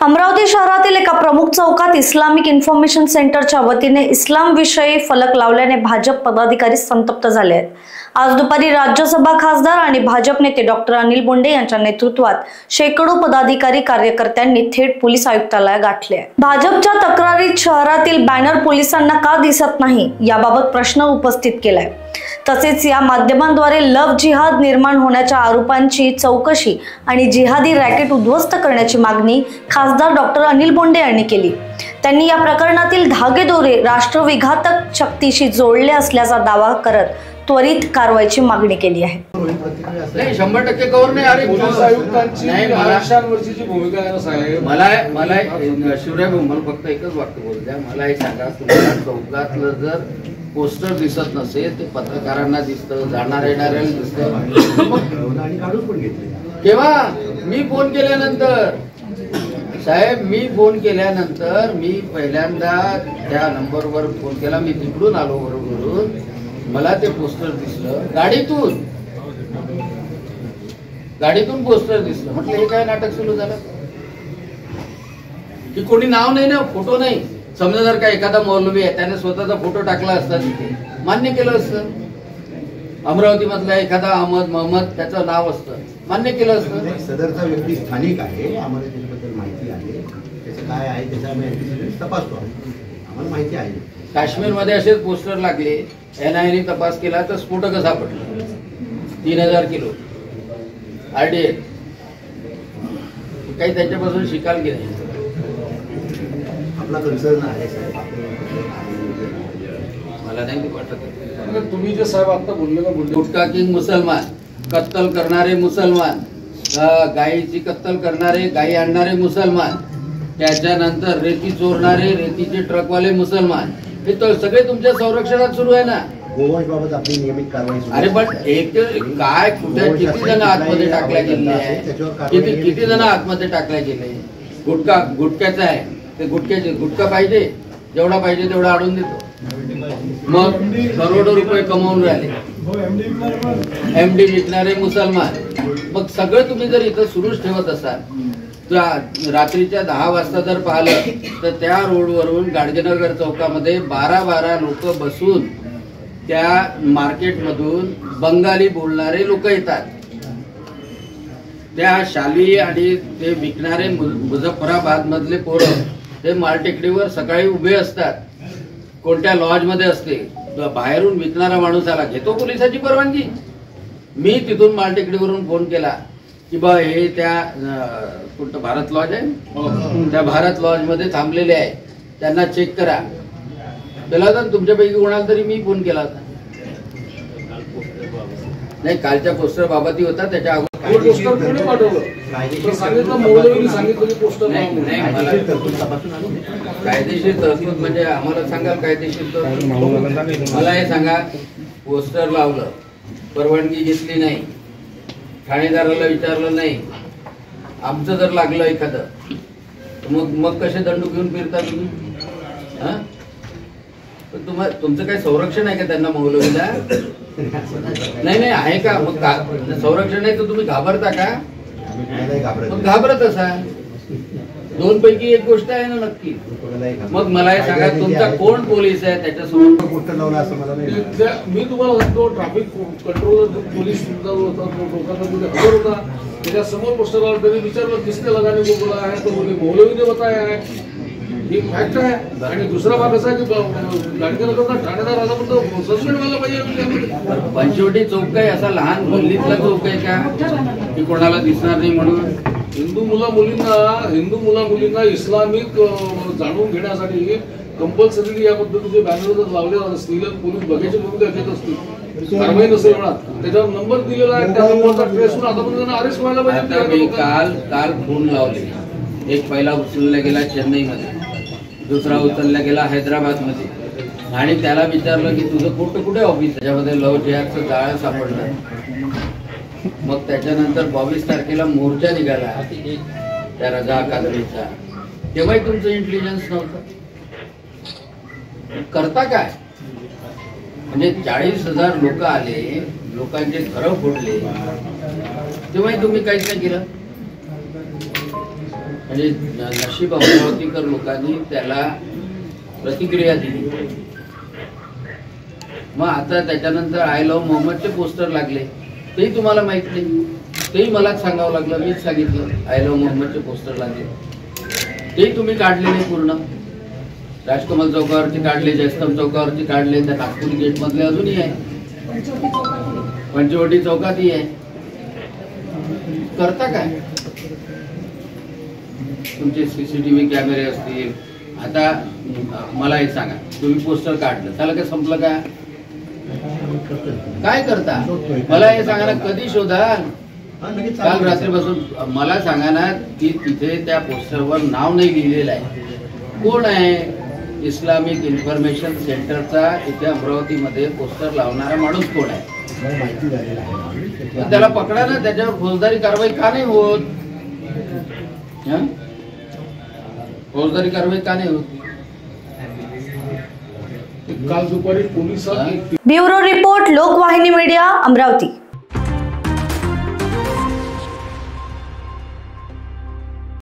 अमरावती शहरातील एका प्रमुख चौकात इस्लामिक इन्फॉर्मेशन सेंटरच्या वतीने इस्लाम विषयी फलक लावल्याने भाजप पदाधिकारी संतप्त झाले आहेत। आज दुपारी राज्यसभा खासदार आणि भाजप नेते डॉक्टर अनिल बोंडे यांच्या नेतृत्वात शेकडो पदाधिकारी कार्यकर्त्यांनी थेट पोलीस आयुक्तालयात गाठले। भाजपच्या तक्रारीत शहरातील बॅनर पोलिसांना का दिसत नाही याबाबत प्रश्न उपस्थित केलाय। तसेच या माध्यमांद्वारे लव्ह जिहाद निर्माण होण्याच्या आरोपांची चौकशी आणि जिहादी रॅकेट उद्ध्वस्त करण्याची मागणी खासदार डॉक्टर अनिल बोंडे यांनी केली। त्यांनी या प्रकरणातील धागेदोरे राष्ट्रविघातक शक्तीशी जोडले असल्याचा दावा करत त्वरित कारवाईची मागणी केली आहे। नाही 100% कव्हर नाही। अरे आयुक्तांची महाराष्ट्रावरची भूमिका आहे साहेब। मला शिवराय मला फक्त एकच वाक्य बोलू द्या। मला एक सांगा, तुम्हाला चौकातलं जर पोस्टर दिसत नसेल ते पत्रकारांना दिसतं, जाणार येणाऱ्याला दिसतं आणि काढून पण घेतले केव्हा? मी फोन केल्यानंतर साहेब, मी फोन केल्यानंतर मी पहिल्यांदा त्या नंबरवर फोन केला। मी तिकडून आलो बरोबर, मला ते पोस्टर दिसलं गाडीतून पोस्टर दिसलं। म्हटलं हे काय नाटक सुरू झालं की कोणी नाव नाही ना, फोटो नाही। समजा जर का एखादा मौलवी आहे त्याने स्वतःचा फोटो टाकला असता तिथे मान्य केलं असतं। अमरावती मधला एखादा अहमद मोहम्मद त्याचं नाव असतं, मान्य केलं असतं। सदरचा व्यक्ती स्थानिक आहे, आम्हाला त्याच्याबद्दल माहिती आहे, त्याचं काय आहे त्याचा आम्ही तपासतो, आम्हाला माहिती आहे। काश्मीरमध्ये असेच पोस्टर लागले, एनआयने तपास केला तर स्फोटक सापडलं 3000 किलो आरडीए। काही त्याच्यापासून शिकाल की नाही? आपला कन्सर्न आहे साहेब, मला नाही वाटत। तुम्ही जे साहेब आता बोलले ना, गुटखा किंग मुसलमान, कत्तल करणारे मुसलमान, गायीची कत्तल करणारे, गायी आणणारे मुसलमान, त्याच्यानंतर रेती चोरणारे, रेतीचे ट्रकवाले मुसलमान, हे तर सगळे तुमच्या संरक्षणात सुरू आहे ना। गोवंशबाबत आपली नियमित कारवाई सुरू आहे। अरे पण एक काय कुठे किती जण आतमध्ये टाकल्या गेले आहे, किती जण आतमध्ये टाकल्या गेले? गुटख्याचं आहे ते, गुटखा पाहिजे जेवढा पाहिजे तेवढा आणून देतो, मग करोडो रुपये कमवून राहिले। एमडी विकणारे मुसलमान, मग सगळं तुम्ही जर इथं सुरूच ठेवत असाल, रात्रीच्या 10 वाजता जर पाहिलं तर त्या रोडवरून गाडगेनगर चौकामध्ये 12 लोक बसून त्या मार्केटमधून बंगाली बोलणारे लोक येतात। त्या शाली आणि ते विकणारे मुझफ्फराबाद मधले पोरं ते मालटेकडीवर सकाळी उभे असतात, कोणत्या लॉज मध्ये असते, बाहेरून विकणारा माणूस आला घेतो पोलिसाची परवानगी। मी तिथून मालटेकडीवरून फोन केला की बा हे त्या कोणतं भारत लॉज आहे, त्या भारत लॉज मध्ये थांबलेले आहे, त्यांना चेक करा। केला तर तुमच्यापैकी कोणाला तरी मी फोन केला होता। नाही, कालच्या पोस्टर बाबतही होता, त्याच्या अगोदर कायदेशीर तरतूद म्हणजे आम्हाला सांगाल कायदेशीर तरतूद? मला हे सांगा, पोस्टर लावलं, परवानगी घेतली नाही, ठाणेदाराला विचारलं नाही, आमचं जर लागलं एखादं मग कसे दंडू घेऊन फिरता तुम्ही? तुमचं काय संरक्षण आहे का त्यांना मौलवीला? नाही आहे का? मग संरक्षण आहे तर तुम्ही घाबरता का? मग घाबरत असाल। 2 पैकी एक गोष्ट आहे ना नक्की। मग मला हे सांगा, तुमचा कोण पोलीस आहे त्याच्यासमोर पोस्टर लावला असं मला नाही। मी तुम्हाला सांगतो, ट्रॅफिक कंट्रोल पोलीस लोकांना खबर होता, त्याच्या समोर पोस्टर लावलं, त्यांनी विचारलं किसने लगाने को बोला है, तो बोले मौलवी ने बताया है। ही फॅक्ट आहे। आणि दुसरा भाग असा की गाडगेनगरचा ठाणेदार आला पण सस्पेंड व्हायला पाहिजे। पंचवटी चौक आहे असा लहान गल्लीतला चौक आहे का की कोणाला दिसणार नाही म्हणून? हिंदू मुला मुलींना इस्लामिक जाणून घेण्यासाठी कंपल्सरी या पद्धतीचे बॅनर जर लावले असतील, पोलीस बघायची भूमिका घेत असतील, कारवाई नसेल होणार, त्याच्यावर नंबर दिलेला आहे, त्या नंबरचा ट्रेस होऊन आता पण त्यांना अरेस्ट व्हायला पाहिजे। काल फोन लावले, एक पहिला उचलला गेला चेन्नईमध्ये, दुसरा उचलला गेला हैदराबाद मध्ये, आणि त्याला विचारलं की तुझं फोटो कुठे ऑफिस? त्याच्यामध्ये लव्ह जिहादचं जाळं सापडलं। मग त्याच्यानंतर 22 तारखेला मोर्चा निघाला त्या रजा कादरीचा, तेव्हाही तुमचं इंटेलिजन्स नव्हतं। करता काय? म्हणजे 40,000 लोक आले, लोकांचे घरं फोडले, तेव्हाही तुम्ही काहीच नाही केलं। म्हणजे नशीब अमरावतीकर लोकांनी त्याला प्रतिक्रिया दिली. मग आता त्याच्यानंतर आय लव्ह मोहम्मदचे पोस्टर लागले, तेही तुम्हाला माहित नाही, तेही मलाच सांगावं लागलं. मीच सांगितलं आय लव्ह मोहम्मदचे पोस्टर लागले, तेही तुम्ही काढले नाही पूर्ण. राजकमल चौकावरती काढले, जयस्तंभ चौकावरती काढले, त्या नागपुरी गेट मधले अजूनही आहे, पंचवटी चौकातही आहे. करता काय? तुमचे सीसीटीव्ही कॅमेरे असतील. आता मला एक सांगा, तुम्ही पोस्टर काढलं, त्याला काय संपलं का? काय करता मला हे सांगा ना, कधी शोधाल? काल रात्रीपासून मला सांगा ना की तिथे त्या पोस्टरवर नाव नाही लिहिलेलं आहे. कोण आहे? इस्लामिक इन्फॉर्मेशन सेंटरचा इथे अमरावतीमध्ये पोस्टर लावणारा माणूस कोण आहे? त्याला पकडा ना, त्याच्यावर फौजदारी कारवाई का नाही होत? फौजदारी कारवाई का नाही होत? काल दुपारी पोलिसांनी ब्युरो रिपोर्ट, लोकवाहिनी मीडिया, अमरावती.